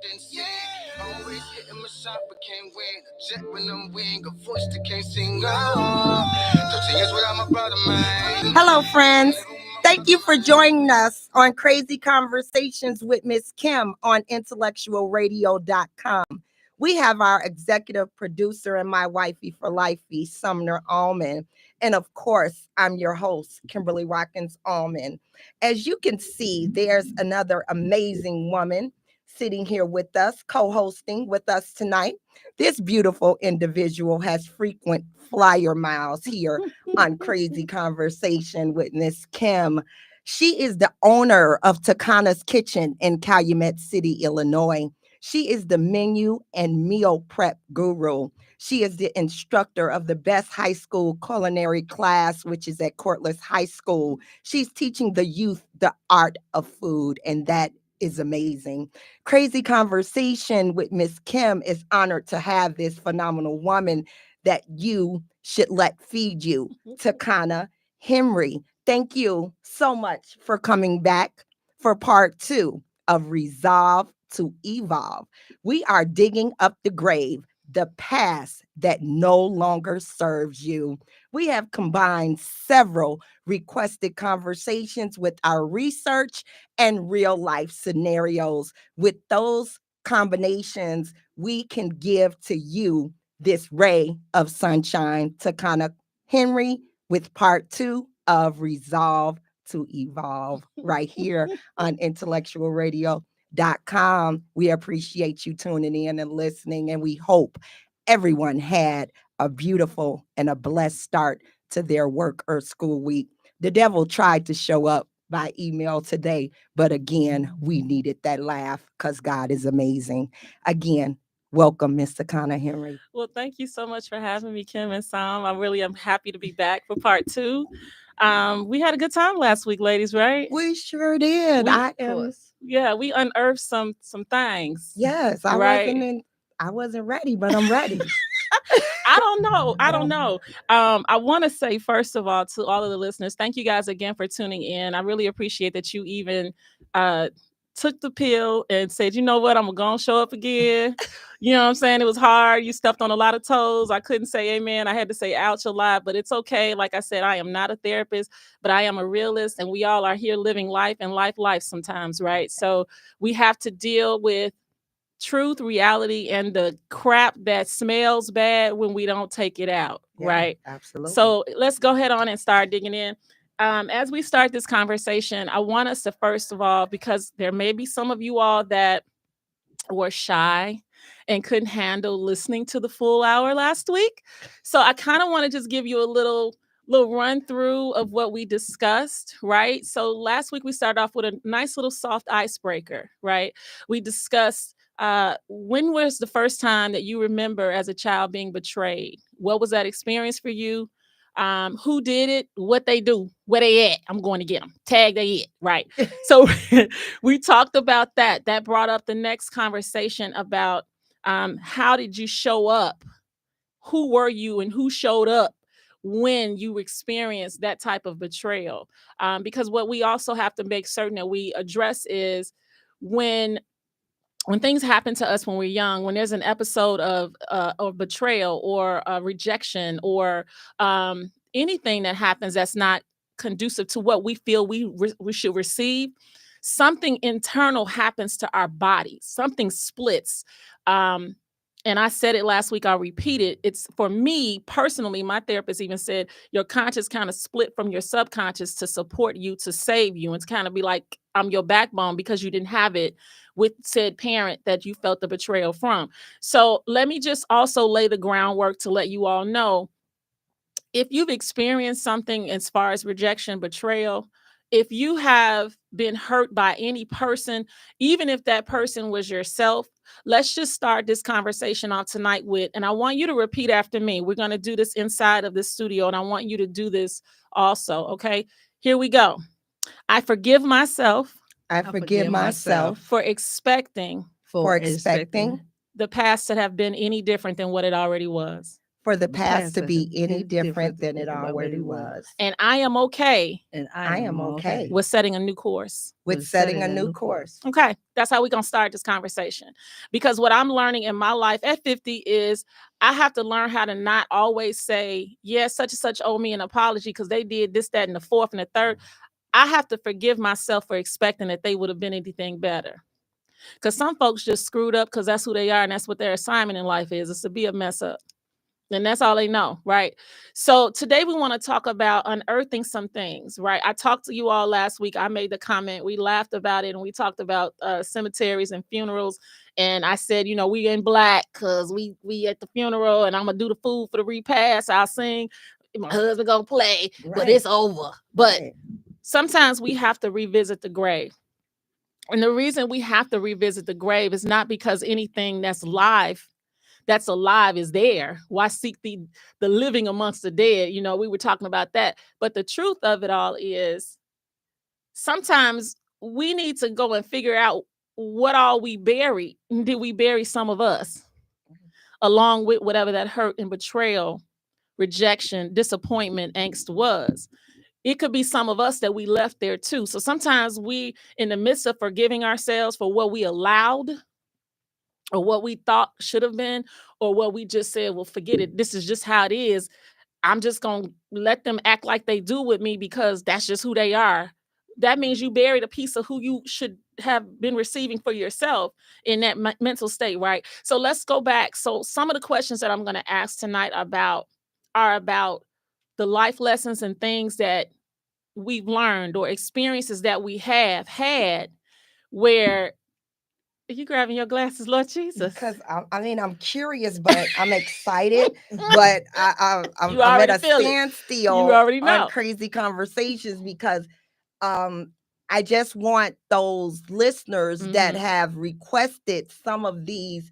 Always hitting my shot, but can't win. A jet when I'm wing, a voice that can't sing. 13 years without my brother, man. Hello, friends. Thank you for joining us on Crazy Conversations with Miss Kim on IntellectualRadio.com. We have our executive producer and my wifey for lifey, Sumner Allman. And of course, I'm your host, Kimberly Watkins Allman. As you can see, there's another amazing woman sitting here with us, co-hosting with us tonight. This beautiful individual has frequent flyer miles here on Crazy Conversation with Miss Kim. She is the owner of Takana's Kitchen in Calumet City, Illinois. She is the menu and meal prep guru. She is the instructor of the best high school culinary class, which is at Courtlandt High School. She's teaching the youth the art of food, and that is amazing. Crazy Conversation with Miss Kim is honored to have this phenomenal woman that you should let feed you, Takana Henry. Thank you so much for coming back for part 2 of Resolve to Evolve. We are digging up the grave, the past that no longer serves you. We have combined several requested conversations with our research and real life scenarios. With those combinations, we can give to you this ray of sunshine. Takana Henry with part 2 of Resolve to Evolve right here on IntellectualRadio.com. We appreciate you tuning in and listening, and we hope everyone had a beautiful and a blessed start to their work or school week. The devil tried to show up by email today, but again, we needed that laugh because God is amazing. Again, welcome, Mr. Takana Henry. Well, thank you so much for having me, Kim and Sam. I really am happy to be back for part 2. We had a good time last week, ladies, right? We sure did. We unearthed some things. Yes, I wasn't ready, but I'm ready. I don't know. I want to say, first of all, to all of the listeners, thank you guys again for tuning in. I really appreciate that you even took the pill and said, you know what, I'm going to show up again. You know what I'm saying? It was hard. You stepped on a lot of toes. I couldn't say amen. I had to say ouch a lot, but it's okay. Like I said, I am not a therapist, but I am a realist, and we all are here living life and life sometimes, right? So we have to deal with truth, reality, and the crap that smells bad when we don't take it out, right? Absolutely. So let's go ahead on and start digging in. As we start this conversation, I want us to, first of all, because there may be some of you all that were shy and couldn't handle listening to the full hour last week. So I kind of want to just give you a little run through of what we discussed, right? So last week we started off with a nice little soft icebreaker, right? We discussed when was the first time that you remember as a child being betrayed? What was that experience for you? Who did it? What they do? Where they at? I'm going to get them. Tag they it, right? So we talked about that. That brought up the next conversation about how did you show up? Who were you and who showed up when you experienced that type of betrayal? Because what we also have to make certain that we address is when things happen to us when we're young, when there's an episode of betrayal or rejection or anything that happens that's not conducive to what we feel we should receive, something internal happens to our bodies. Something splits. And I said it last week, I'll repeat it. It's, for me personally, my therapist even said your conscious kind of split from your subconscious to support you, to save you. And it's kind of be like, I'm your backbone because you didn't have it with said parent that you felt the betrayal from. So let me just also lay the groundwork to let you all know, if you've experienced something as far as rejection, betrayal, if you have been hurt by any person, even if that person was yourself, let's just start this conversation off tonight with, and I want you to repeat after me. We're going to do this inside of the studio, and I want you to do this also, okay? Here we go. I forgive myself. I forgive myself for expecting the past to have been any different than what it already was. for the past to be any different than it already was. And I am okay And I am okay with setting a new course. with setting a new course. Okay, that's how we're going to start this conversation. Because what I'm learning in my life at 50 is I have to learn how to not always say, yes, such and such owe me an apology because they did this, that, and the fourth and the third. I have to forgive myself for expecting that they would have been anything better. Because some folks just screwed up because that's who they are and that's what their assignment in life is to be a mess up. And that's all they know, right? So today we want to talk about unearthing some things, right? I talked to you all last week. I made the comment. We laughed about it and we talked about cemeteries and funerals. And I said, we in black because we at the funeral and I'm going to do the food for the repast. I'll sing. My husband going to play, but it's over. But sometimes we have to revisit the grave. And the reason we have to revisit the grave is not because anything that's alive is there. Why seek the living amongst the dead? We were talking about that. But the truth of it all is sometimes we need to go and figure out what all we buried. Did we bury some of us along with whatever that hurt and betrayal, rejection, disappointment, angst was? It could be some of us that we left there too. So sometimes we, in the midst of forgiving ourselves for what we allowed or what we thought should have been, or what we just said, well, forget it. This is just how it is. I'm just going to let them act like they do with me because that's just who they are. That means you buried a piece of who you should have been receiving for yourself in that mental state, right? So let's go back. So some of the questions that I'm going to ask tonight are about the life lessons and things that we've learned or experiences that we have had where are you grabbing your glasses, Lord Jesus? Because I'm curious, but I'm excited. But I'm at a standstill You already know. on crazy conversations because I just want those listeners that have requested some of these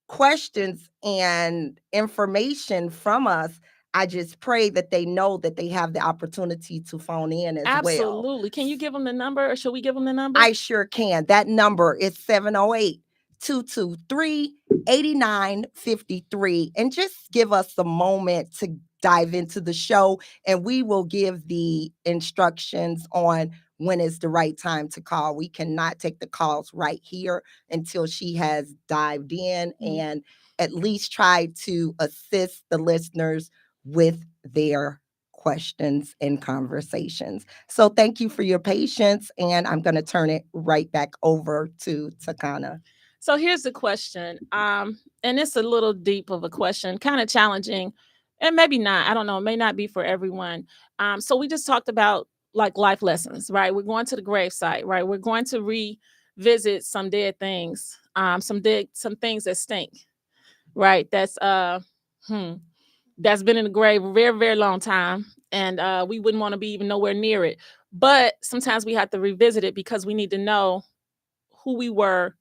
questions and information from us. I just pray that they know that they have the opportunity to phone in as well. Absolutely. Can you give them the number or should we give them the number? I sure can. That number is 708-223-8953. And just give us a moment to dive into the show and we will give the instructions on when is the right time to call. We cannot take the calls right here until she has dived in and at least try to assist the listeners with their questions and conversations. So thank you for your patience. And I'm going to turn it right back over to Takana. So here's the question. And it's a little deep of a question, kind of challenging. And maybe not. I don't know. It may not be for everyone. So we just talked about like life lessons, right? We're going to the gravesite, right? We're going to revisit some dead things, some things that stink, right? That's been in the grave a very, very long time. And we wouldn't want to be even nowhere near it. But sometimes we have to revisit it because we need to know who we were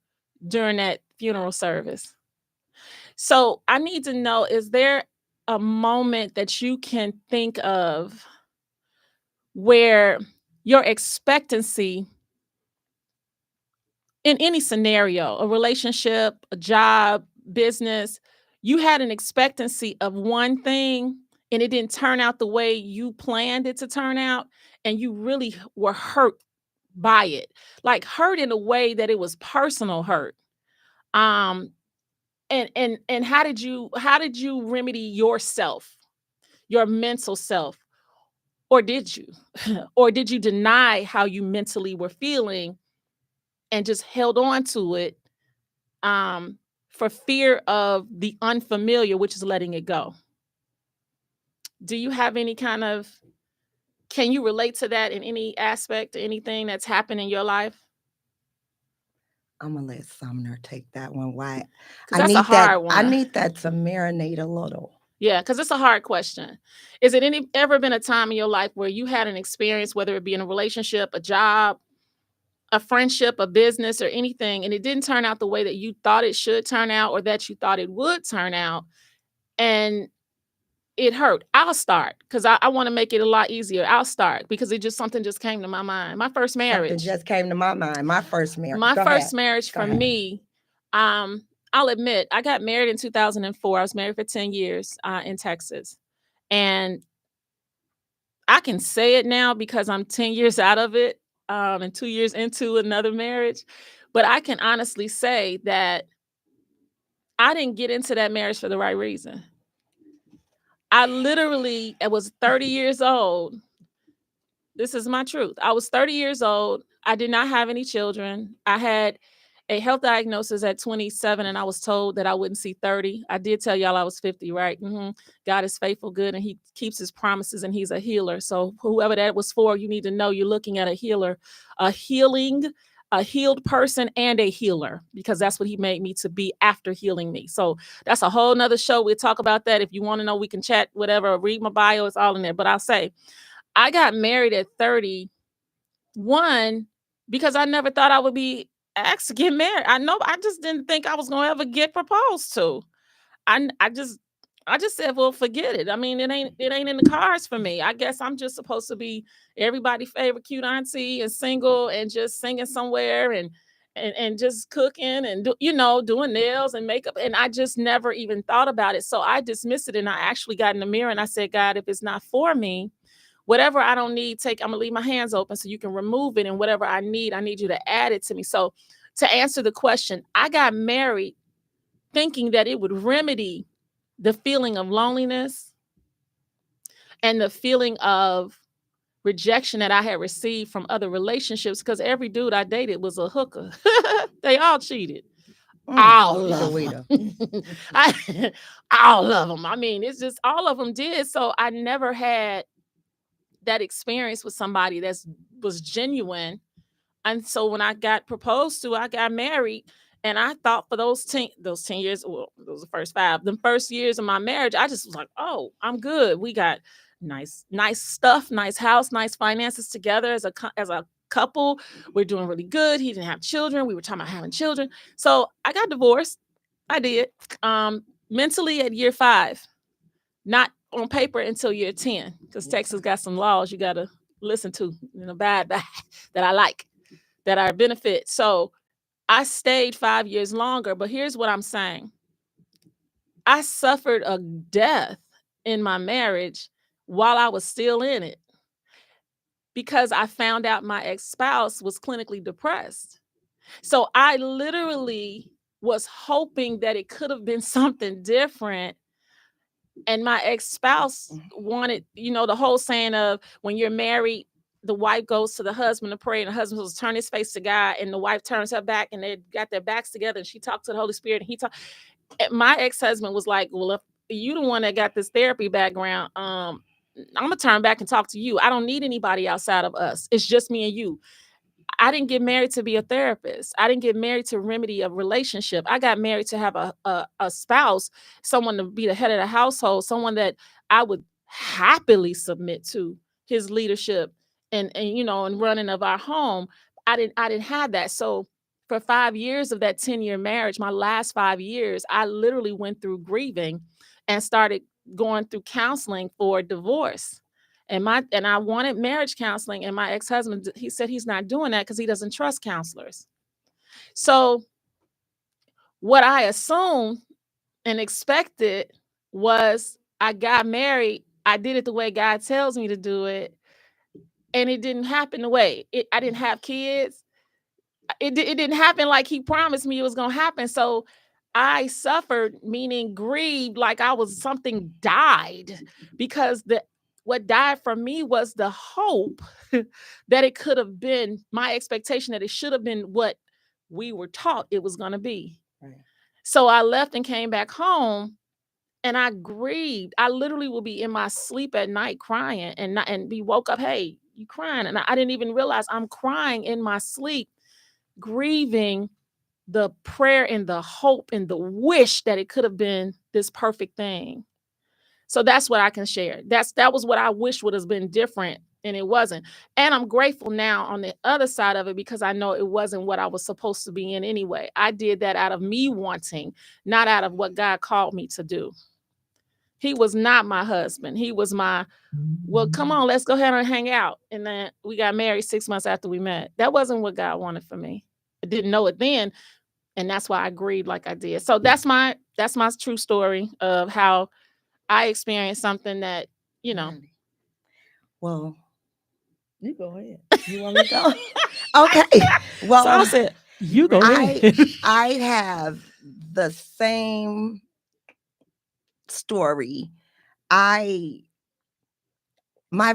during that funeral service. So I need to know, is there a moment that you can think of where your expectancy in any scenario, a relationship, a job, business, you had an expectancy of one thing and it didn't turn out the way you planned it to turn out and you really were hurt by it, like hurt in a way that it was personal hurt. And how did you remedy yourself, your mental self? Or did you? Or did you deny how you mentally were feeling and just held on to it for fear of the unfamiliar, which is letting it go? Do you have any kind of, can you relate to that in any aspect, anything that's happened in your life? I'm going to let Sumner take that one. Why? That's a hard one. I need that to marinate a little. Yeah, because it's a hard question. Is it ever been a time in your life where you had an experience, whether it be in a relationship, a job, a friendship, a business, or anything, and it didn't turn out the way that you thought it should turn out or that you thought it would turn out, and it hurt? I'll start because I want to make it a lot easier. I'll start because something just came to my mind. My first marriage. Something just came to my mind. My first marriage. My first marriage for me, I'll admit, I got married in 2004. I was married for 10 years in Texas. And I can say it now because I'm 10 years out of it and 2 years into another marriage. But I can honestly say that I didn't get into that marriage for the right reason. I literally was 30 years old. This is my truth. I was 30 years old. I did not have any children. I had a health diagnosis at 27, and I was told that I wouldn't see 30. I did tell y'all I was 50, right? God is faithful, good, and he keeps his promises, and he's a healer. So whoever that was for, you need to know you're looking at a healer, a healed person and a healer, because that's what he made me to be after healing me. So that's a whole nother show. We'll talk about that. If you want to know, we can chat, whatever, read my bio, it's all in there. But I'll say, I got married at 31 because I never thought I would be asked to get married. I just didn't think I was gonna ever get proposed to. I just said, well, forget it. I mean, it ain't in the cards for me. I guess I'm just supposed to be everybody's favorite cute auntie and single and just singing somewhere and just cooking and doing nails and makeup. And I just never even thought about it. So I dismissed it, and I actually got in the mirror and I said, God, if it's not for me, whatever I don't need, I'm gonna leave my hands open so you can remove it. And whatever I need you to add it to me. So to answer the question, I got married thinking that it would remedy the feeling of loneliness and the feeling of rejection that I had received from other relationships, because every dude I dated was a hooker. They all cheated. All of them. All of them. I mean, it's just all of them did. So I never had that experience with somebody that was genuine. And so when I got proposed to, I got married, and I thought for those 10 years, well, those the first 5, the first years of my marriage, I just was like, oh, I'm good. We got nice stuff, nice house, nice finances together as a couple. We're doing really good. He didn't have children. We were talking about having children. So I got divorced. I did. Mentally at year 5, not on paper until year 10, because Texas got some laws you got to listen to in a bad that I like, that are benefit. So I stayed 5 years longer, but here's what I'm saying. I suffered a death in my marriage while I was still in it, because I found out my ex-spouse was clinically depressed. So I literally was hoping that it could have been something different. And my ex-spouse wanted, the whole saying of when you're married, the wife goes to the husband to pray, and the husband will turn his face to God, and the wife turns her back, and they got their backs together, and she talked to the Holy Spirit, and he talked. My ex-husband was like, well, if you the one that got this therapy background, I'm gonna turn back and talk to you. I don't need anybody outside of us. It's just me and you. I didn't get married to be a therapist. I didn't get married to remedy a relationship. I got married to have a spouse, someone to be the head of the household, someone that I would happily submit to his leadership and running of our home. I didn't have that. So for 5 years of that 10-year marriage, my last 5 years, I literally went through grieving and started going through counseling for divorce. And I wanted marriage counseling, and my ex-husband, he said he's not doing that because he doesn't trust counselors. So what I assumed and expected was, I got married, I did it the way God tells me to do it, and it didn't happen the way I didn't have kids. It didn't happen like he promised me it was going to happen. So I suffered, meaning grieved, like I was something died, because what died for me was the hope that it could have been, my expectation that it should have been what we were taught it was going to be. Right. So I left and came back home, and I grieved. I literally will be in my sleep at night crying and be woke up, hey, you crying? And I didn't even realize I'm crying in my sleep, grieving the prayer and the hope and the wish that it could have been this perfect thing. So that's what I can share. That was what I wish would have been different, and it wasn't. And I'm grateful now on the other side of it, because I know it wasn't what I was supposed to be in anyway. I did that out of me wanting, not out of what God called me to do. He was not my husband. He was my, well, come on, let's go ahead and hang out. And then we got married 6 months after we met. That wasn't what God wanted for me. I didn't know it then. And that's why I agreed like I did. So that's my true story of how I experienced something that, you know. Well, you go ahead. You want me to go? Okay. Well, So I said, you go ahead. I have the same story. My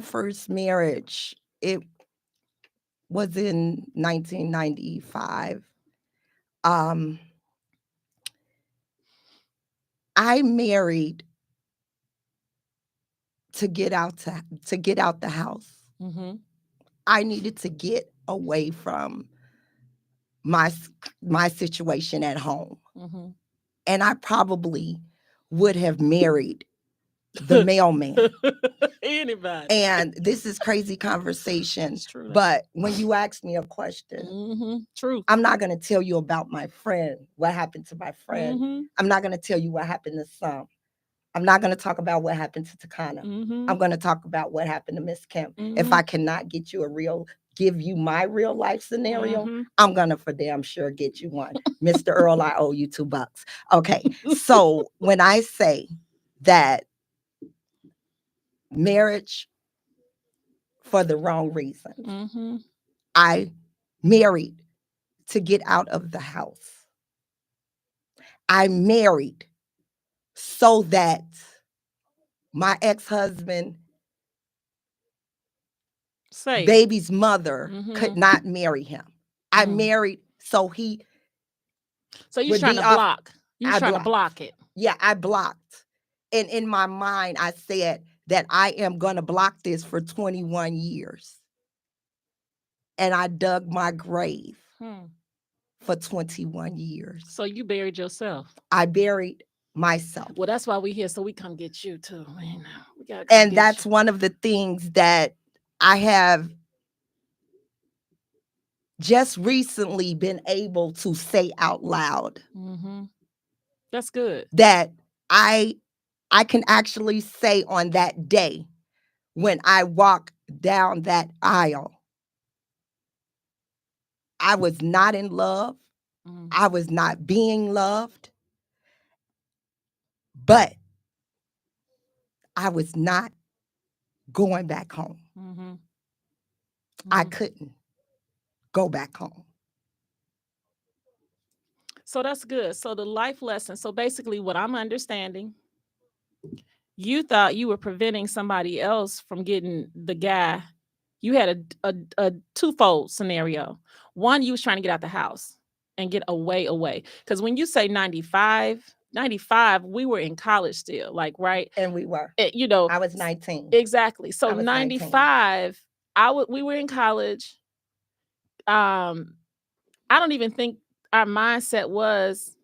first marriage, it was in 1995. Um, I married to get out the house. Mm-hmm. I needed to get away from my my situation at home. Mm-hmm. And I probably would have married the mailman. Anybody. And this is crazy conversation. It's true. But when you ask me a question, Mm-hmm. True. I'm not going to tell you about my friend, what happened to my friend. Mm-hmm. I'm not going to tell you what happened to some. I'm not going to talk about what happened to Takana. Mm-hmm. I'm going to talk about what happened to Miss Kim. Mm-hmm. If I cannot get you give you my real life scenario, I'm going to for damn sure get you one. Mr. Earl, I owe you $2. Okay. So when I say that marriage for the wrong reason, I married to get out of the house. I married so that my ex-husband, baby's mother, could not marry him. I married so he. So you're trying to block. You're trying to block it. Yeah, I blocked. And in my mind, I said that I am going to block this for 21 years. And I dug my grave for 21 years. So you buried yourself. I buried myself. Well, that's why we're here. So we come get you too. Man, we gotta and that's one of the things that I have just recently been able to say out loud. That's good. That I can actually say on that day when I walk down that aisle, I was not in love. I was not being loved. But I was not going back home. I couldn't go back home. So that's good. So the life lesson. So basically what I'm understanding, you thought you were preventing somebody else from getting the guy. You had a twofold scenario. One, you was trying to get out the house and get away. Because when you say 95, we were in college still, like, right? And we were. I was 19. Exactly. So 95, we were in college. I don't even think our mindset was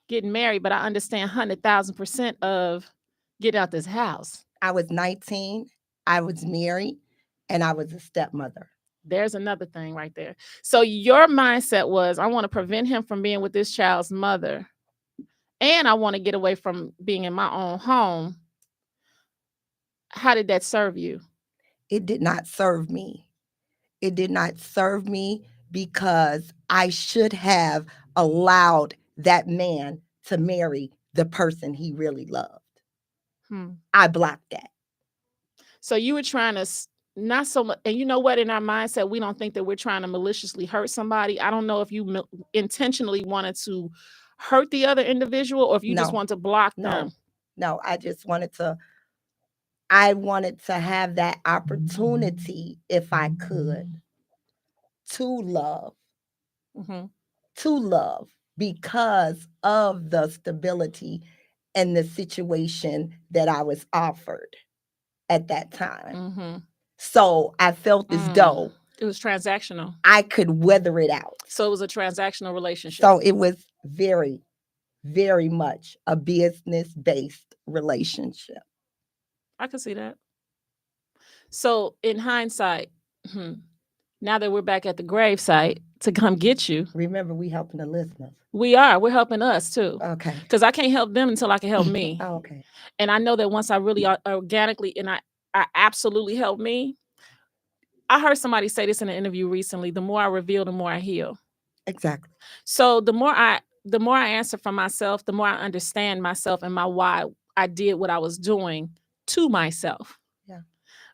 getting married, but I understand 100,000% of get out this house. I was 19. I was married, and I was a stepmother. There's another thing right there. So your mindset was, I want to prevent him from being with this child's mother, and I want to get away from being in my own home. How did that serve you? It did not serve me. It did not serve me because I should have allowed that man to marry the person he really loved. I blocked that. So you were trying to not so much, and you know what? In our mindset, we don't think that we're trying to maliciously hurt somebody. I don't know if you intentionally wanted to hurt the other individual or if you just want to block them. No, I wanted to have that opportunity, if I could, to love. To love because of the stability and the situation that I was offered at that time. So I felt as though it was transactional. I could weather it out. So it was a transactional relationship. So it was very, very much a business-based relationship. I can see that. So in hindsight, now that we're back at the gravesite to come get you. Remember, we helping the listeners. We are. We're helping us too. Okay. Because I can't help them until I can help me. Okay. And I know that once I really organically, and I absolutely help me. I heard somebody say this in an interview recently, the more I reveal, the more I heal. Exactly. So the more I answer for myself, the more I understand myself and my why I did what I was doing to myself. Yeah.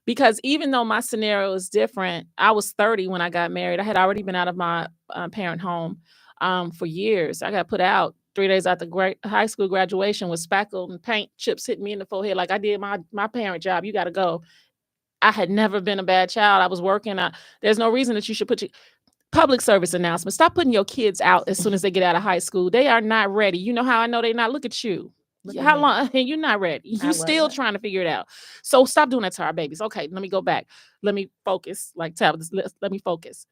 Because even though my scenario is different, I was 30 when I got married. I had already been out of my parent home for years. I got put out 3 days after high school graduation with spackle and paint chips hitting me in the forehead like I did my parent job. You got to go. I had never been a bad child. I was working. There's no reason that you should put your public service announcement. Stop putting your kids out as soon as they get out of high school. They are not ready. You know how I know they're not? Look at you. Look at How me. long? You're not ready. I You still wasn't. trying to figure it out. So stop doing that to our babies. Okay, let me go back. Let me focus. Like Tabitha, let me focus.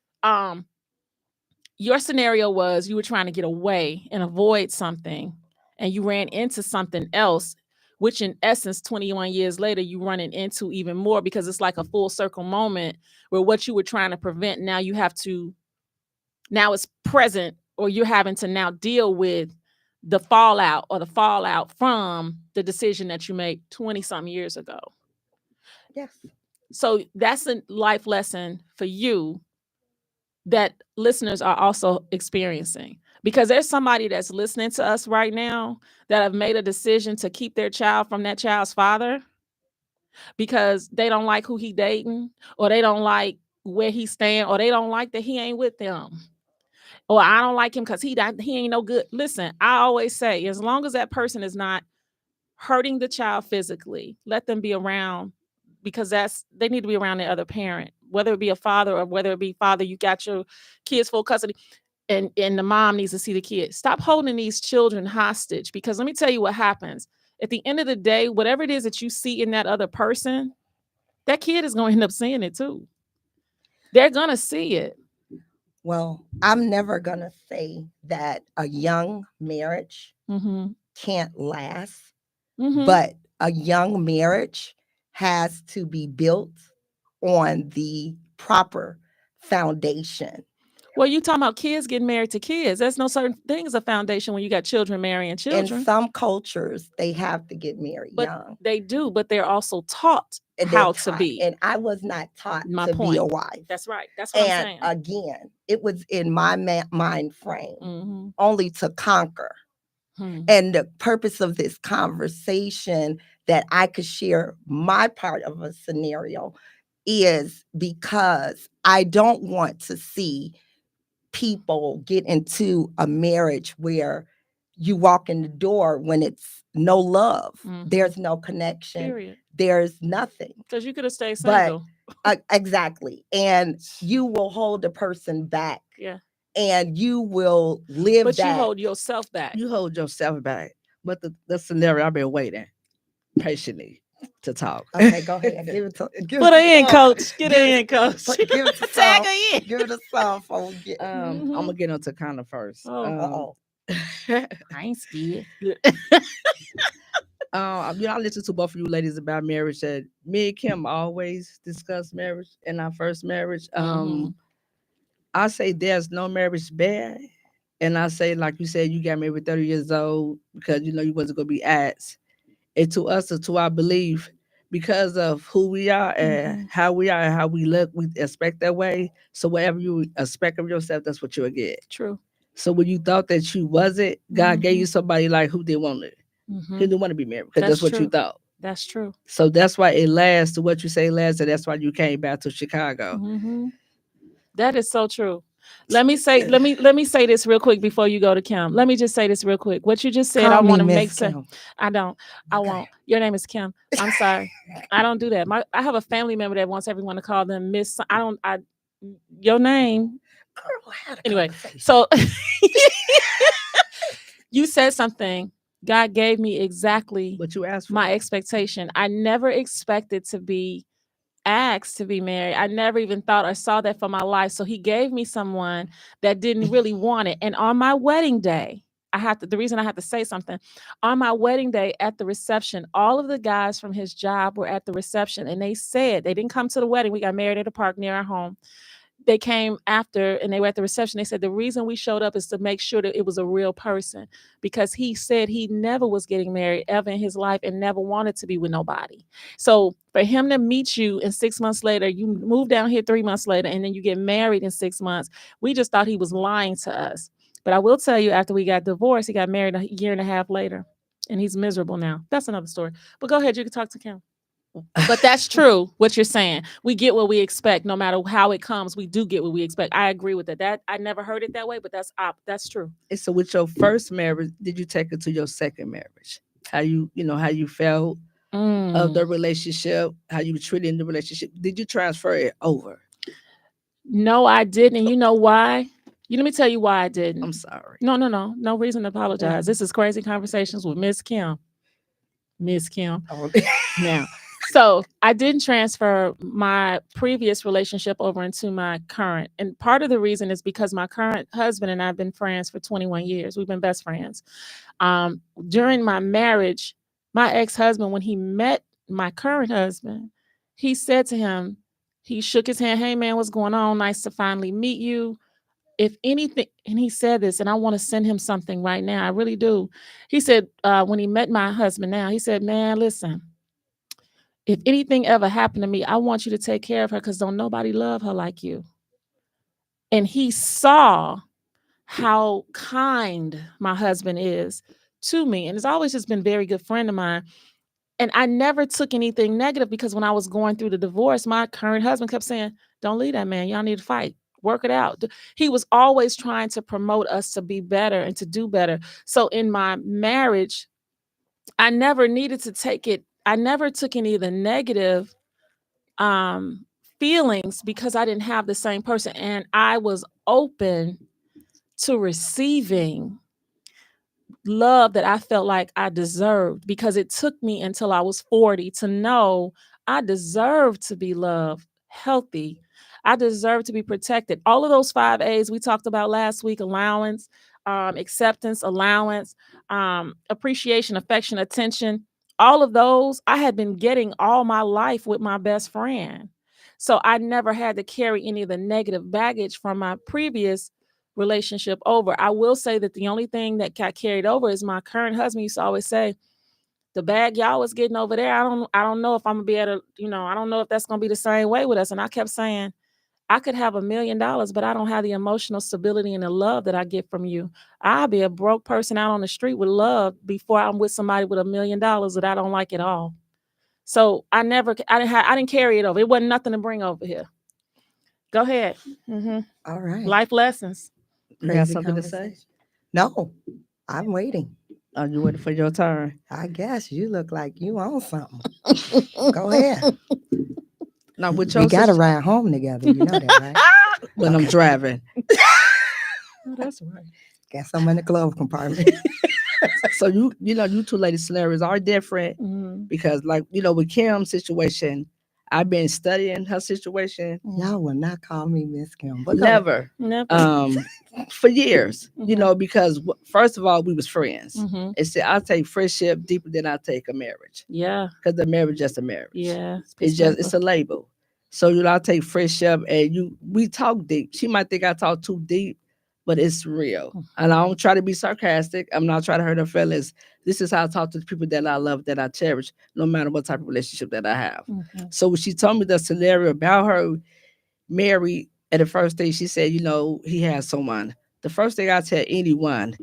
Your scenario was you were trying to get away and avoid something, and you ran into something else, which in essence, 21 years later, you running into even more because it's like a full circle moment where what you were trying to prevent, now it's present, or you're having to now deal with the fallout from the decision that you made 20 something years ago. Yes. So that's a life lesson for you that listeners are also experiencing, because there's somebody that's listening to us right now that have made a decision to keep their child from that child's father because they don't like who he dating, or they don't like where he stand, or they don't like that he ain't with them, or I don't like him because he ain't no good. Listen, I always say, as long as that person is not hurting the child physically, let them be around, because they need to be around their other parent, whether it be a father or whether it be father, you got your kids full custody, and the mom needs to see the kid. Stop holding these children hostage, because let me tell you what happens. At the end of the day, whatever it is that you see in that other person, that kid is going to end up seeing it too. They're going to see it. Well, I'm never going to say that a young marriage can't last, but a young marriage has to be built on the proper foundation. Well, you talking about kids getting married to kids. There's no certain thing as a foundation when you got children marrying children. In some cultures, they have to get married young. They do, but they're also taught how to be. And I was not taught to point. be a wife. That's right. That's what I'm saying. And again, it was in my mind frame only to conquer. And the purpose of this conversation, that I could share my part of a scenario, is because I don't want to see people get into a marriage where you walk in the door when it's no love, there's no connection, period. There's nothing. Because you could have stayed single. But exactly. And you will hold a person back. Yeah. And you will live but that. You hold yourself back. You hold yourself back. But the scenario, I've been waiting patiently to talk. Okay, go ahead. Give it to Put her in, coach. Get her in, coach. Give it to Tag her in. Give it a song for we get. I'm gonna get into Connor first. I ain't scared. I listened to both of you ladies about marriage. That me and Kim always discuss marriage in our first marriage. I say there's no marriage bad, and I say, like you said, you got married 30 years old because you wasn't gonna be asked. And to us, or to our belief, because of who we are and how we are and how we look, we expect that way. So whatever you expect of yourself, that's what you'll get. True. So when you thought that you wasn't, God gave you somebody like who didn't want it. Who didn't want to be married because that's what you thought. That's true. So that's why it lasts to what you say lasts, and that's why you came back to Chicago. That is so true. Let me say this real quick before you go to Kim. Let me just say this real quick. What you just said, I want to make sense. I don't. I won't. Your name is Kim. I'm sorry. I don't do that. I have a family member that wants everyone to call them Miss. Your name. Girl, anyway, so you said something. God gave me exactly what you asked for. My expectation. I never expected to be asked to be married. I never even thought or saw that for my life. So he gave me someone that didn't really want it. And on my wedding day, the reason I have to say something, on my wedding day at the reception, all of the guys from his job were at the reception, and they said, they didn't come to the wedding. We got married at a park near our home. they came after and they were at the reception. They said the reason we showed up is to make sure that it was a real person, because he said he never was getting married ever in his life and never wanted to be with nobody. So for him to meet you and 6 months later, you move down here 3 months later, and then you get married in 6 months, we just thought he was lying to us. But I will tell you, after we got divorced, he got married a year and a half later, and he's miserable now. That's another story. But go ahead, you can talk to Kim. But that's true, what you're saying. We get what we expect, no matter how it comes. We do get what we expect. I agree with that. That I never heard it that way, but that's true. And so with your first marriage, did you take it to your second marriage? How how you felt of the relationship, how you were treated in the relationship? Did you transfer it over? No, I didn't. And you know why? Let me tell you why I didn't. I'm sorry. No. No reason to apologize. This is Crazy Conversations with Miss Kim. Miss Kim. Oh. Now, so I didn't transfer my previous relationship over into my current. And part of the reason is because my current husband and I have been friends for 21 years. We've been best friends. During my marriage, my ex-husband, when he met my current husband, he said to him, he shook his hand, "Hey man, what's going on? Nice to finally meet you. If anything," and he said this, and I want to send him something right now. I really do. He said, when he met my husband now, he said, "Man, listen, if anything ever happened to me, I want you to take care of her, because don't nobody love her like you." And he saw how kind my husband is to me. And has always just been a very good friend of mine. And I never took anything negative, because when I was going through the divorce, my current husband kept saying, "Don't leave that man. Y'all need to fight. Work it out." He was always trying to promote us to be better and to do better. So in my marriage, I never needed to take it. I never took any of the negative feelings, because I didn't have the same person. And I was open to receiving love that I felt like I deserved, because it took me until I was 40 to know I deserve to be loved, healthy. I deserve to be protected. All of those 5 A's we talked about last week: allowance, acceptance, allowance, appreciation, affection, attention. All of those I had been getting all my life with my best friend. So I never had to carry any of the negative baggage from my previous relationship over. I will say that the only thing that got carried over is my current husband used to always say, "The bag y'all was getting over there, I don't know if I'm gonna be able to, I don't know if that's gonna be the same way with us." And I kept saying, "I could have $1 million, but I don't have the emotional stability and the love that I get from you. I'll be a broke person out on the street with love before I'm with somebody with $1 million that I don't like at all." So I didn't carry it over. It wasn't nothing to bring over here. Go ahead. All right. Life lessons. You got Crazy something to say? conversation. No, I'm waiting. Are you waiting for your turn? I guess you look like you own something. Go ahead. Now, with your We got to sister- ride home together. You know that, right? when I'm driving. Oh, that's right. Got some in the glove compartment. So you two ladies' scenarios are different, because, like, with Kim's situation, I've been studying her situation. Y'all will not call me Miss Kim. But Never. For years, because first of all, we was friends. And said I take friendship deeper than I take a marriage. Yeah. Because the marriage is just a marriage. Yeah. It's a label. So I take friendship, and we talk deep. She might think I talk too deep, but it's real. And I don't try to be sarcastic. I'm not trying to hurt her feelings. This is how I talk to the people that I love, that I cherish, no matter what type of relationship that I have. So when she told me the scenario about her married, at the first thing she said, he has someone. The first thing I tell anyone,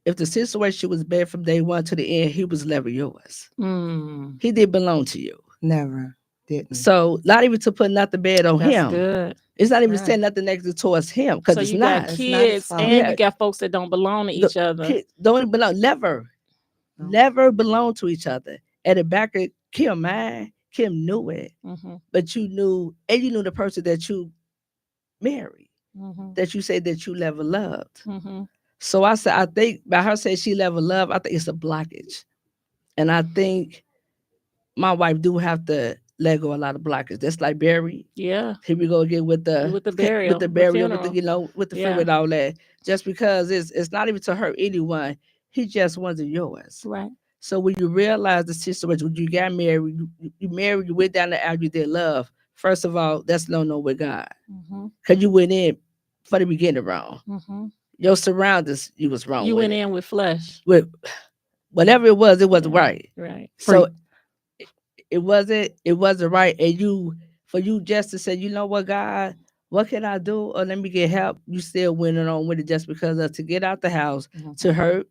if the situation was bad from day one to the end, he was never yours. He didn't belong to you. Never. Didn't. So not even to put nothing bad on him. Good. It's not even saying nothing negative towards him, because it's not. Got kids, and you got folks that don't belong to each other. Don't even belong. Never belong to each other. At the back of Kim mind, Kim knew it, but you knew the person that you married, that you said that you never loved. So I think by her saying she never loved, I think it's a blockage, and I think my wife do have to let go a lot of blockage. That's like Barry. Yeah. Here we go again with the burial, with the burial, with the funeral and all that. Just because it's not even to hurt anyone. He just wasn't yours. Right. So when you realize the situation, when you got married, you married, you went down the aisle, you did love. First of all, that's no with God. Mm-hmm. Because you went in for the beginning wrong. Mm-hmm. Your surroundings, you was wrong You with went it. in with flesh. With whatever it wasn't Yeah, right. right. So it wasn't right. And for you just to say, you know what, God, what can I do? Or let me get help. You still went on with it just because of to get out the house, to hurt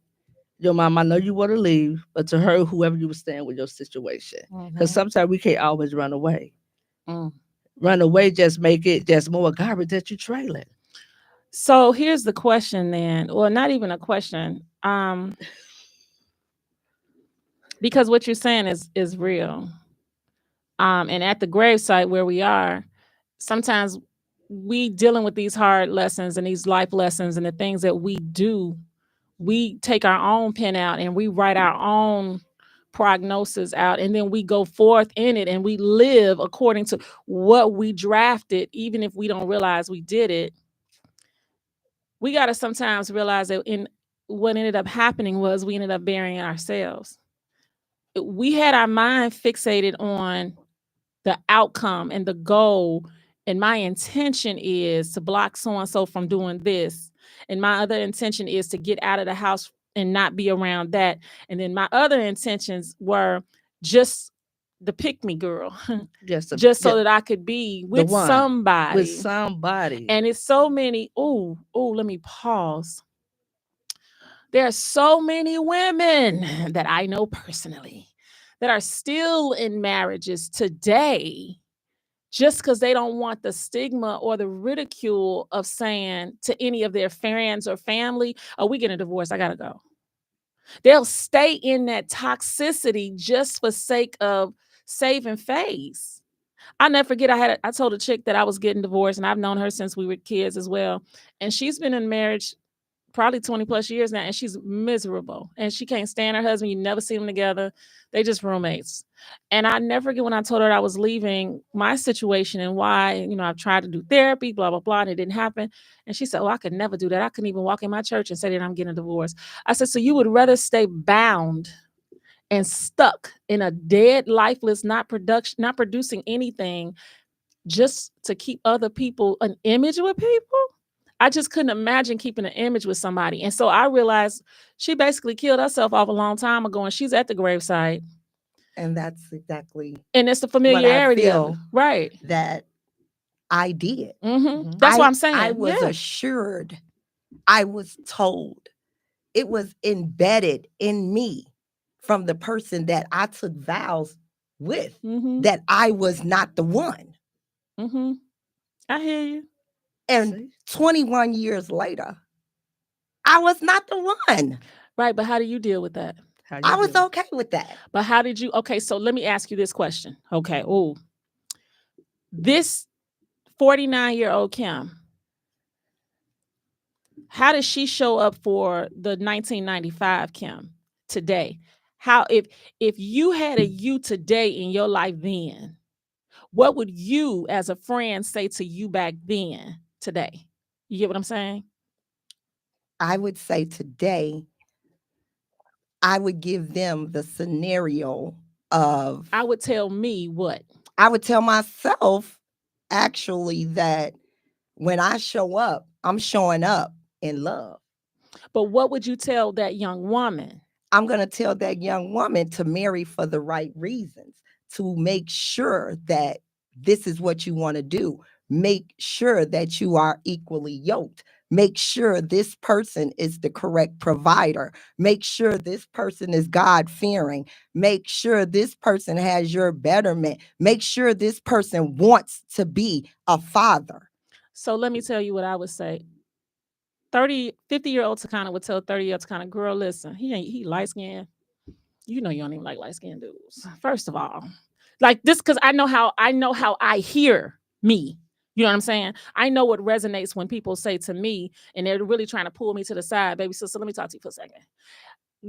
your mom. I know you want to leave, but to hurt whoever you were staying with your situation. Because sometimes we can't always run away. Mm. Run away just make it just more garbage that you trailing. So here's the question then. Well, not even a question. Because what you're saying is real. And at the gravesite where we are, sometimes we dealing with these hard lessons and these life lessons and the things that we do, we take our own pen out and we write our own prognosis out, and then we go forth in it and we live according to what we drafted, even if we don't realize we did it. We got to sometimes realize that in what ended up happening was we ended up burying ourselves. We had our mind fixated on the outcome and the goal. And my intention is to block so and so from doing this. And my other intention is to get out of the house and not be around that. And then my other intentions were just the pick me girl, just so that I could be with somebody. With somebody. And it's so many. Oh, let me pause. There are so many women that I know personally that are still in marriages today just because they don't want the stigma or the ridicule of saying to any of their friends or family, oh, we getting a divorce, I gotta go. They'll stay in that toxicity just for sake of saving face. I'll never forget, I told a chick that I was getting divorced, and I've known her since we were kids as well. And she's been in marriage probably 20 plus years now, and she's miserable and she can't stand her husband. You never see them together. They just roommates. And I never forget when I told her I was leaving my situation and why, I've tried to do therapy, blah, blah, blah, and it didn't happen. And she said, oh, I could never do that. I couldn't even walk in my church and say that I'm getting a divorce. I said, so you would rather stay bound and stuck in a dead, lifeless, not producing anything just to keep other people an image with people? I just couldn't imagine keeping an image with somebody. And so I realized she basically killed herself off a long time ago, and she's at the gravesite. And that's exactly and it's the familiarity of it. Right. That I did. That's what I'm saying. I was assured. I was told. It was embedded in me from the person that I took vows with that I was not the one. I hear you. And 21 years later, I was not the one. Right, but how do you deal with that? I was okay with that. But how did you? Okay, so let me ask you this question. Okay, this 49-year-old Kim, how does she show up for the 1995 Kim today? How if you had a you today in your life then, what would you as a friend say to you back then today? You get what I'm saying? I would say today, I would give them the scenario of... I would tell me what? I would tell myself, actually, that when I show up, I'm showing up in love. But what would you tell that young woman? I'm going to tell that young woman to marry for the right reasons, to make sure that this is what you want to do. Make sure that you are equally yoked. Make sure this person is the correct provider. Make sure this person is God-fearing. Make sure this person has your betterment. Make sure this person wants to be a father. So let me tell you what I would say. 50-year-old Takana would tell 30-year-old Takana, girl, listen, he light-skinned. You know you don't even like light-skinned dudes. First of all. Like this, because I know how I hear me. You know what I'm saying? I know what resonates when people say to me, and they're really trying to pull me to the side. Baby sister, let me talk to you for a second.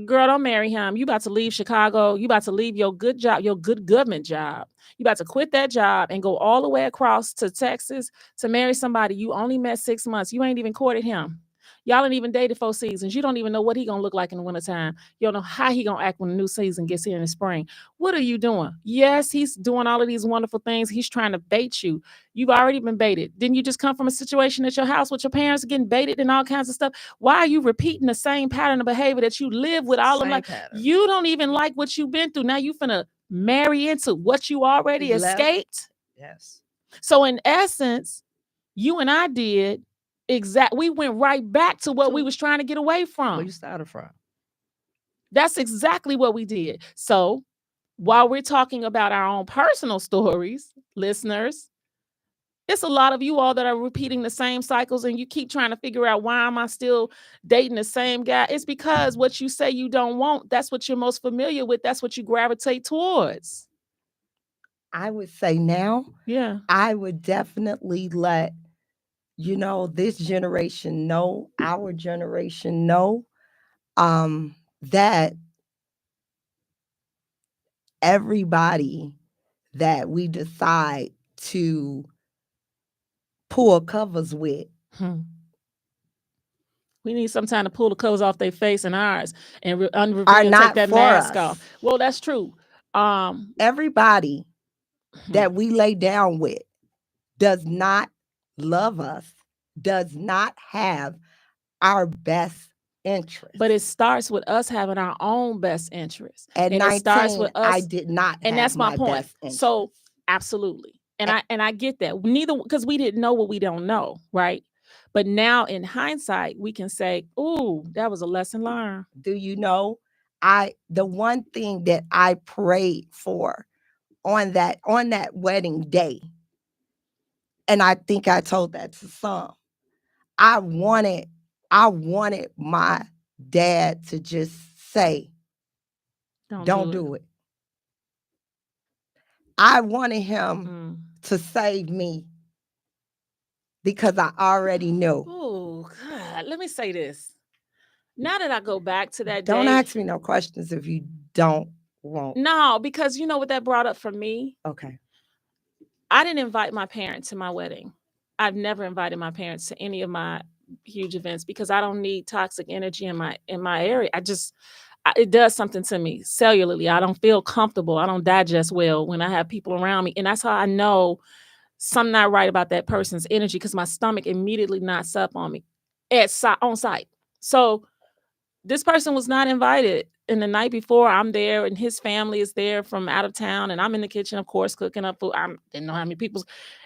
Girl, don't marry him. You about to leave Chicago. You about to leave your good job, your good government job. You about to quit that job and go all the way across to Texas to marry somebody you only met 6 months. You ain't even courted him. Y'all ain't even dated 4 seasons. You don't even know what he gonna look like in the wintertime. You don't know how he gonna act when the new season gets here in the spring. What are you doing? Yes, he's doing all of these wonderful things. He's trying to bait you. You've already been baited. Didn't you just come from a situation at your house with your parents getting baited and all kinds of stuff? Why are you repeating the same pattern of behavior that you live with all of them? You don't even like what you've been through. Now you finna marry into what you already escaped. Yes. So in essence, you and I did we went right back to what we was trying to get away from. Where you started from. That's exactly what we did. So while we're talking about our own personal stories, listeners, it's a lot of you all that are repeating the same cycles and you keep trying to figure out why am I still dating the same guy? It's because what you say you don't want, that's what you're most familiar with. That's what you gravitate towards. I would say now, I would definitely let, this generation know, our generation know, that everybody that we decide to pull covers with. We need some time to pull the covers off their face and ours and are not take that mask off. Well, that's true. Everybody that we lay down with does not love us, does not have our best interest. But it starts with us having our own best interest. At and 19, it starts with us. I did not and have that's my point. Best interest. So absolutely. And I get that. Neither, because we didn't know what we don't know, right? But now in hindsight, we can say, "Ooh, that was a lesson learned." Do you know? The one thing that I prayed for on that wedding day, and I think I told that to some, I wanted my dad to just say, "Don't do it." I wanted him to save me because I already knew. Oh, God. Let me say this. Now that I go back to that Don't day. ask me no questions if you don't want. No, because you know what that brought up for me? Okay. I didn't invite my parents to my wedding. I've never invited my parents to any of my huge events because I don't need toxic energy in my area. It does something to me cellularly. I don't feel comfortable. I don't digest well when I have people around me. And that's how I know something not right about that person's energy because my stomach immediately knots up on me on site. So this person was not invited. And the night before, I'm there and his family is there from out of town. And I'm in the kitchen, of course, cooking up food. I didn't know how many people.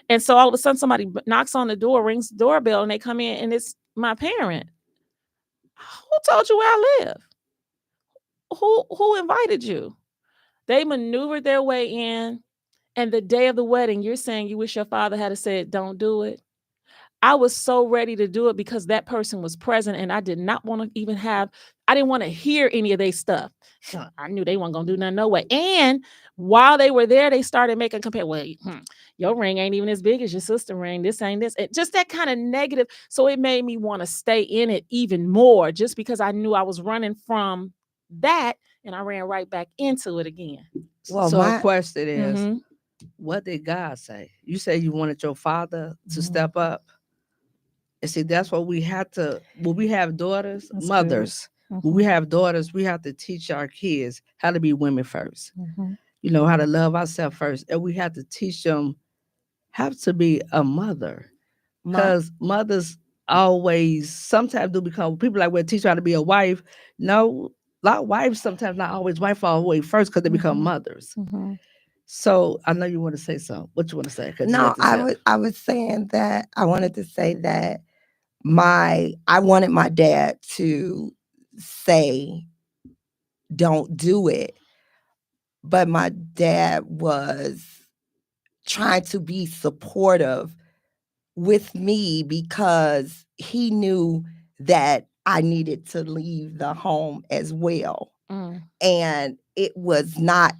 And so all of a sudden, somebody knocks on the door, rings the doorbell, and they come in and it's my parent. Who told you where I live? Who invited you? They maneuvered their way in. And the day of the wedding, you're saying you wish your father had said, "Don't do it." I was so ready to do it because that person was present and I did not want to even I didn't want to hear any of their stuff. I knew they weren't going to do nothing, no way. And while they were there, they started making compare. Well, your ring ain't even as big as your sister's ring. This ain't this. Just that kind of negative. So it made me want to stay in it even more just because I knew I was running from that and I ran right back into it again. Well, so my question is, what did God say? You say you wanted your father to step up. And see, that's what we have to, when we have daughters, that's mothers, when we have daughters, we have to teach our kids how to be women first. How to love ourselves first. And we have to teach them how to be a mother. Because mothers always, sometimes do become, people like, well, teach her how to be a wife. No, a lot of wives sometimes not always wife all the way first because they become mothers. So I know you want to say something. What you want to say? No, I was saying that I wanted to say that I wanted my dad to say, "Don't do it." But my dad was trying to be supportive with me because he knew that I needed to leave the home as well. And it was not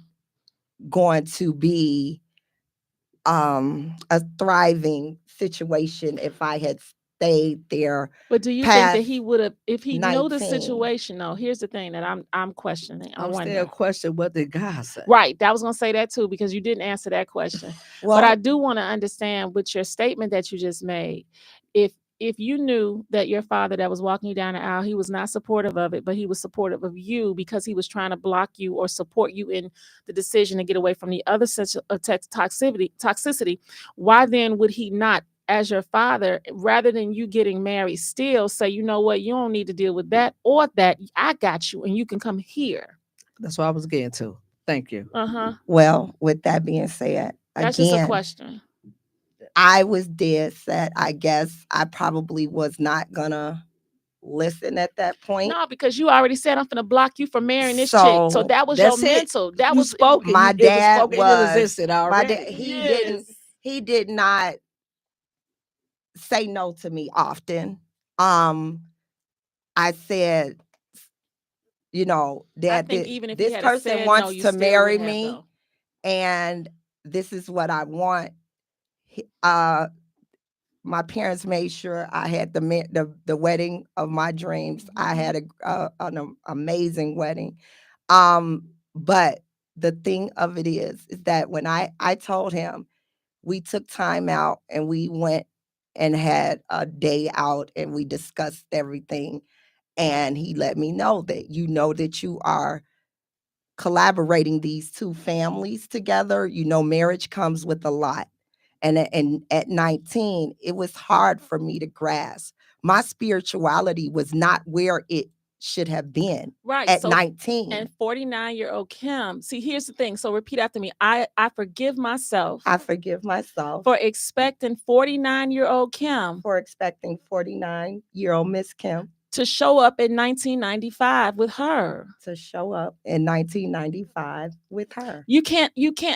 going to be a thriving situation if I had stayed there. But do you think that he would have, if he knew the situation? No, here's the thing that I'm questioning. I'm still questioning what did God say? Right. I was going to say that too, because you didn't answer that question. Well, but I do want to understand with your statement that you just made, if if you knew that your father that was walking you down the aisle, he was not supportive of it, but he was supportive of you because he was trying to block you or support you in the decision to get away from the other sense of toxicity, why then would he not, as your father, rather than you getting married, still say, you know what, you don't need to deal with that or that. I got you, and you can come here. That's what I was getting to. Thank you. Well, with that being said, That's just a again, question. I was dead set. I guess I probably was not gonna listen at that point. No, because you already said I'm gonna block you from marrying this chick. So So that was your that's it. mental. That You was spoke. my It was dad spoken, it was existed my already. dad. Yes. He did not say no to me often. I said, you know, I that think even if he this had person said no, wants you to still marry wouldn't have, me, though. and this is what I want. My parents made sure I had the wedding of my dreams. I had an amazing wedding. But the thing of it is that when I told him, we took time out and we went and had a day out and we discussed everything. And he let me know that that you are collaborating these two families together. Marriage comes with a lot. And at 19, it was hard for me to grasp. My spirituality was not where it should have been Right. at So 19. and 49-year-old Kim. See, here's the thing. So repeat after me. I forgive myself I forgive myself for expecting 49-year-old Kim for expecting 49-year-old Miss Kim to show up in 1995 with her. to show up in 1995 with her. You can't.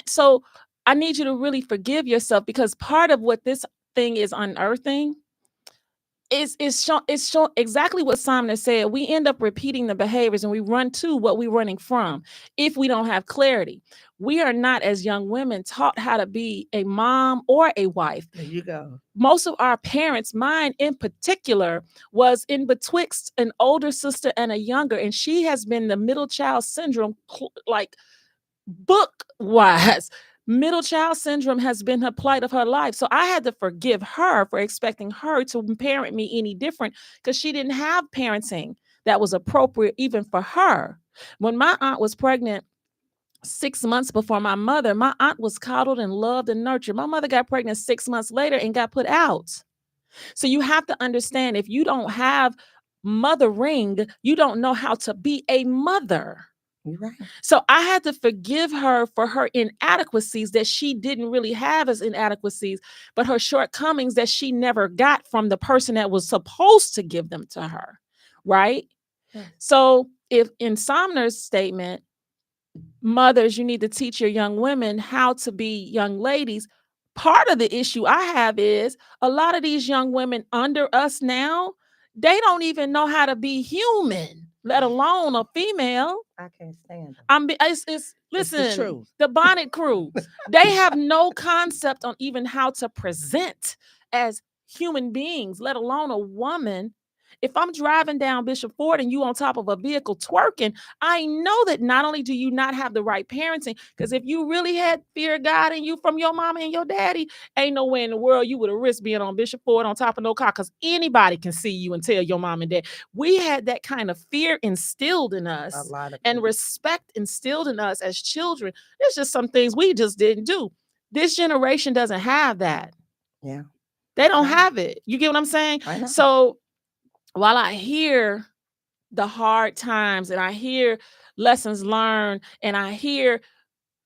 So I need you to really forgive yourself, because part of what this thing is unearthing is show exactly what Simon said. We end up repeating the behaviors and we run to what we're running from if we don't have clarity. We are not, as young women, taught how to be a mom or a wife. There you go. Most of our parents, mine in particular, was in betwixt an older sister and a younger, and she has been the middle child syndrome, like book wise. Middle child syndrome has been her plight of her life. So I had to forgive her for expecting her to parent me any different, because she didn't have parenting that was appropriate even for her. When my aunt was pregnant 6 months before my mother, my aunt was coddled and loved and nurtured. My mother got pregnant 6 months later and got put out. So you have to understand, if you don't have mothering, you don't know how to be a mother. Right. So I had to forgive her for her inadequacies that she didn't really have as inadequacies, but her shortcomings that she never got from the person that was supposed to give them to her. Right. Yes. So if in Somner's statement, mothers, you need to teach your young women how to be young ladies. Part of the issue I have is a lot of these young women under us now, they don't even know how to be human, let alone a female. I can't stand it. Listen, the bonnet crew, they have no concept on even how to present as human beings, let alone a woman. If I'm driving down Bishop Ford and you on top of a vehicle twerking, I know that not only do you not have the right parenting, because if you really had fear of God in you from your mama and your daddy, ain't no way in the world you would have risked being on Bishop Ford on top of no car, because anybody can see you and tell your mom and dad. We had that kind of fear instilled in us and respect instilled in us as children. There's just some things we just didn't do. This generation doesn't have that. Yeah. They don't have it. You get what I'm saying? I know. So while I hear the hard times and I hear lessons learned and I hear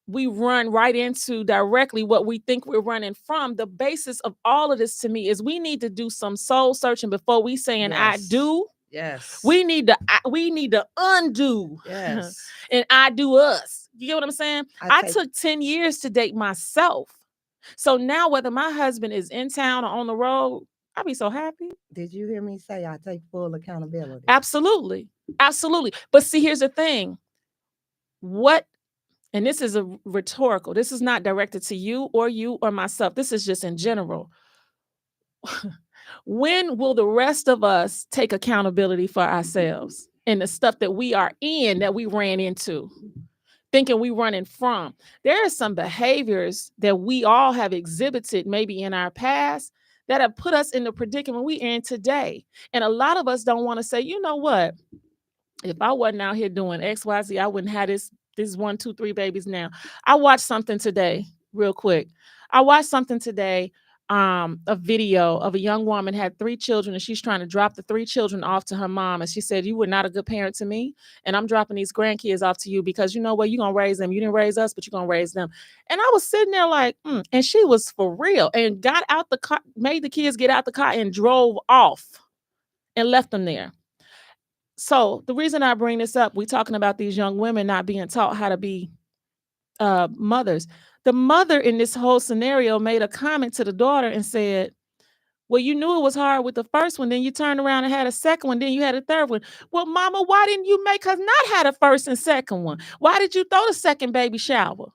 we run right into directly what we think we're running from, the basis of all of this to me is we need to do some soul searching before we saying I do. Yes. We need to undo. Yes. And I do us. You get what I'm saying? I took 10 years to date myself. So now whether my husband is in town or on the road, I'll be so happy. Did you hear me say I take full accountability? Absolutely. Absolutely. But see, here's the thing. And this is a rhetorical. This is not directed to you or myself. This is just in general. When will the rest of us take accountability for ourselves and the stuff that we are in that we ran into, thinking we running from? There are some behaviors that we all have exhibited maybe in our past that have put us in the predicament we in today. And a lot of us don't want to say, you know what? If I wasn't out here doing XYZ, I wouldn't have this 1, 2, 3 babies now. I watched something today, real quick. I watched something today, a video of a young woman had 3 children and she's trying to drop the 3 children off to her mom. And she said, "You were not a good parent to me, and I'm dropping these grandkids off to you because you know what? You're gonna raise them. You didn't raise us, but you're gonna raise them." And I was sitting there like, and she was for real and got out the car, made the kids get out the car and drove off and left them there. So the reason I bring this up, we're talking about these young women not being taught how to be mothers. The mother in this whole scenario made a comment to the daughter and said, "Well, you knew it was hard with the first one. Then you turned around and had a second one. Then you had a third one. Well, mama, why didn't you make us not have a first and second one? Why did you throw the second baby shower?"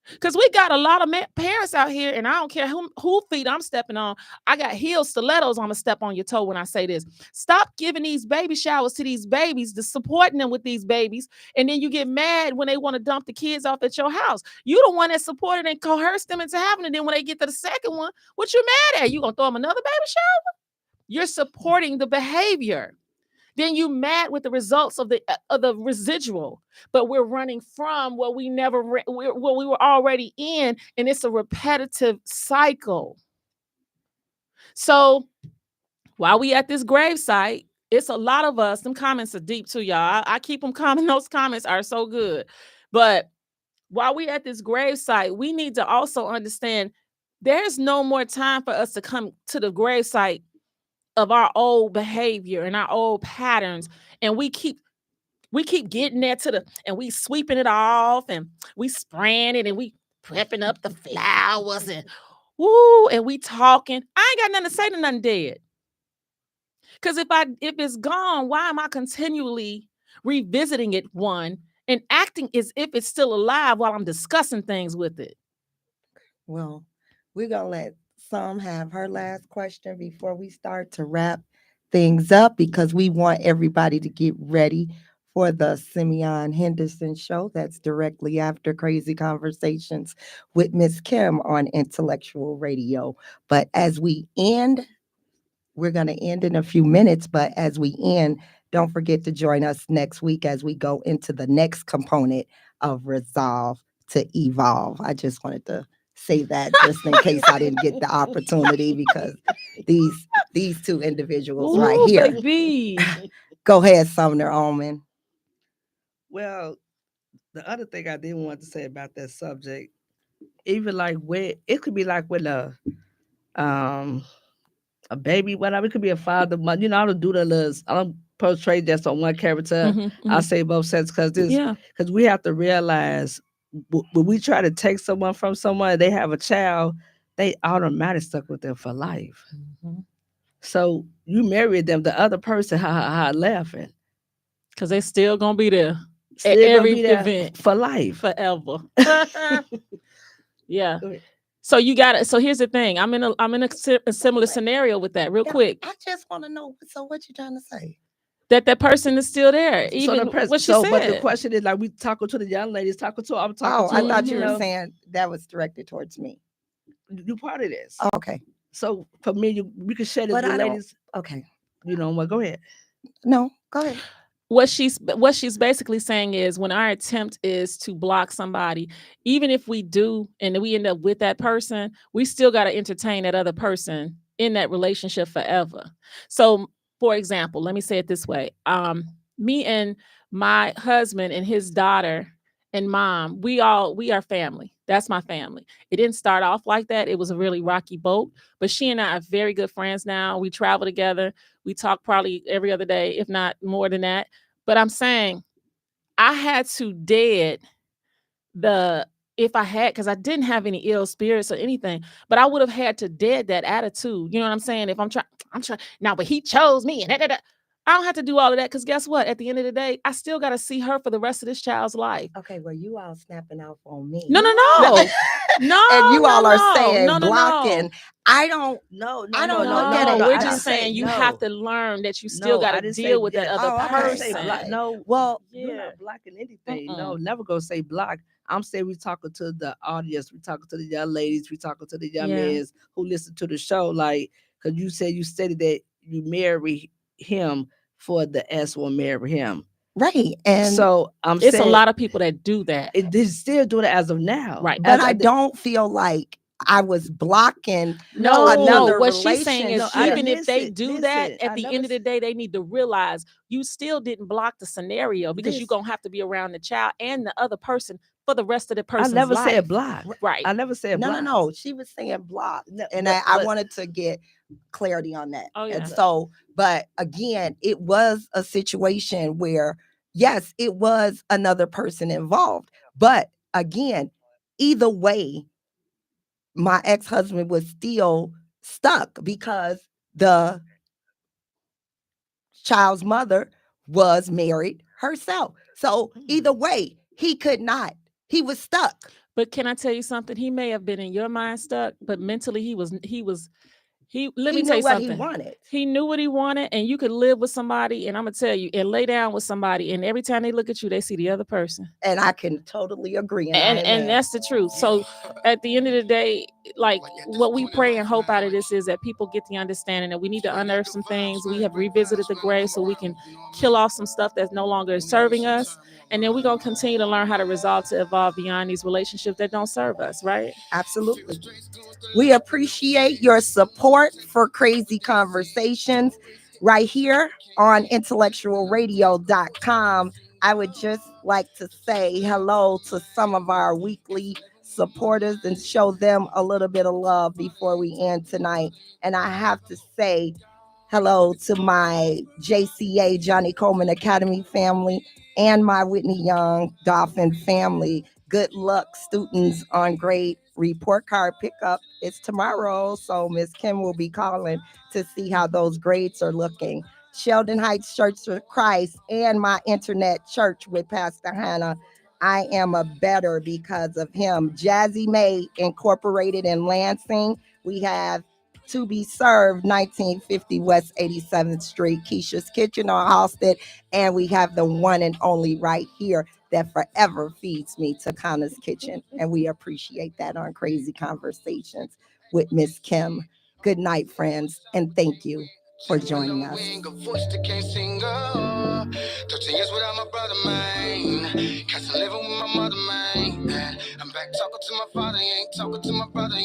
Because we got a lot of parents out here, and I don't care who feet I'm stepping on. I got heels, stilettos. I'm going to step on your toe when I say this. Stop giving these baby showers to these babies, supporting them with these babies, and then you get mad when they want to dump the kids off at your house. You the one that supported and coerced them into having it. Then when they get to the second one, what you mad at? You going to throw them another baby shower? You're supporting the behavior. Then you mad with the results of the residual, but we're running from what we never what we were already in, and it's a repetitive cycle. So while we at this gravesite, it's a lot of us. Them comments are deep too, y'all. I keep them coming. Those comments are so good. But while we at this gravesite, we need to also understand there's no more time for us to come to the gravesite of our old behavior and our old patterns, and we keep getting there and we sweeping it off and we spraying it and we prepping up the flowers and and we talking. I ain't got nothing to say to nothing dead. Because if it's gone, why am I continually revisiting it and acting as if it's still alive while I'm discussing things with it? Well, we're gonna let Some have her last question before we start to wrap things up, because we want everybody to get ready for the Simeon Henderson show that's directly after Crazy Conversations with Miss Kim on Intellectual Radio. But as we end, we're going to end in a few minutes, but as we end, don't forget to join us next week as we go into the next component of Resolve to Evolve. I just wanted to say that just in case I didn't get the opportunity, because these two individuals right here. Baby. Go ahead, Sumner Ullman. Well, the other thing I didn't want to say about that subject, even like it could be like with a baby, whatever. It could be a father, mother. You know, I don't do I don't portray just on one character. I say both sets because we have to realize when we try to take someone from someone, they have a child, they automatically stuck with them for life. So you married them, the other person, laughing. Because they still gonna be there at every event for life. Forever. Yeah. So so here's the thing. I'm in a similar scenario with that real quick. I just want to know, so what you trying to say? That person is still there. Even what she said. But the question is, like, we talking to the young ladies, I'm talking to. I thought you were saying that was directed towards me. You part of this. Oh, okay. So for me, we can share this with ladies. Okay. You know what? Go ahead. No, go ahead. What she's basically saying is, when our attempt is to block somebody, even if we do and we end up with that person, we still got to entertain that other person in that relationship forever. So, for example, let me say it this way. Me and my husband and his daughter and mom, we are family. That's my family. It didn't start off like that. It was a really rocky boat, but she and I are very good friends now. We travel together. We talk probably every other day, if not more than that. But I'm saying I had to dead because I didn't have any ill spirits or anything, but I would have had to dead that attitude. You know what I'm saying? If I'm trying now, but he chose me. And I don't have to do all of that, because guess what? At the end of the day, I still got to see her for the rest of this child's life. Okay, well, you all snapping out on me. No. No, and you all are no, saying no, blocking. No. I don't. No. We're just saying you have to learn that you still got to deal with that other person. No, well, you're not blocking anything. No, never go say block. I'm saying we talking to the audience. We talking to the young ladies. We talking to the young men who listen to the show. Like, because you said you stated that you marry him for the S will marry him. Right. And So I'm It's saying a lot of people that do that. they still do it as of now. Right. but I don't feel like I was blocking No, another what she's saying is, No, I even if they listen, do that, listen, at I the never end of the day, they need to realize you still didn't block the scenario, because you're Listen. gonna have to be around the child and the other person for the rest of the I person's never life. said block. Right. I never said No, block. no. She was saying block. No, And but- I but- wanted to get clarity on that. Oh, yeah. And so, but again, it was a situation where, yes, it was another person involved. But again, either way, my ex-husband was still stuck because the child's mother was married herself. So either way, he could not. He was stuck. But can I tell you something? He may have been in your mind stuck, but mentally let me He tell knew you what he something. wanted. He knew what he wanted, and you could live with somebody, and I'm gonna tell you, and lay down with somebody, and every time they look at you, they see the other person. And I can totally agree. And And that's the truth. So at the end of the day, like, what we pray and hope out of this is that people get the understanding that we need to unearth some things. We have revisited the grave so we can kill off some stuff that's no longer serving us, and then we're gonna continue to learn how to resolve to evolve beyond these relationships that don't serve us, right? Absolutely. We appreciate your support for Crazy Conversations right here on IntellectualRadio.com. I would just like to say hello to some of our weekly supporters and show them a little bit of love before we end tonight. And I have to say hello to my JCA, Johnny Coleman Academy family, and my Whitney Young Dolphin family. Good luck, students, on grade report card pickup. It's tomorrow, so Miss Kim will be calling to see how those grades are looking. Sheldon Heights Church of Christ and my internet church with Pastor Hannah. I am a better because of him. Jazzy May Incorporated in Lansing. We have To Be Served, 1950 West 87th Street, Keisha's Kitchen on Halsted, and we have the one and only right here that forever feeds me, Takana's Kitchen, and we appreciate that on Crazy Conversations with Miss Kim. Good night, friends, and thank you for joining us. 13 years without my brother, man. Can't living with my mother, man. I'm back talking to my father, ain't talking to my brother.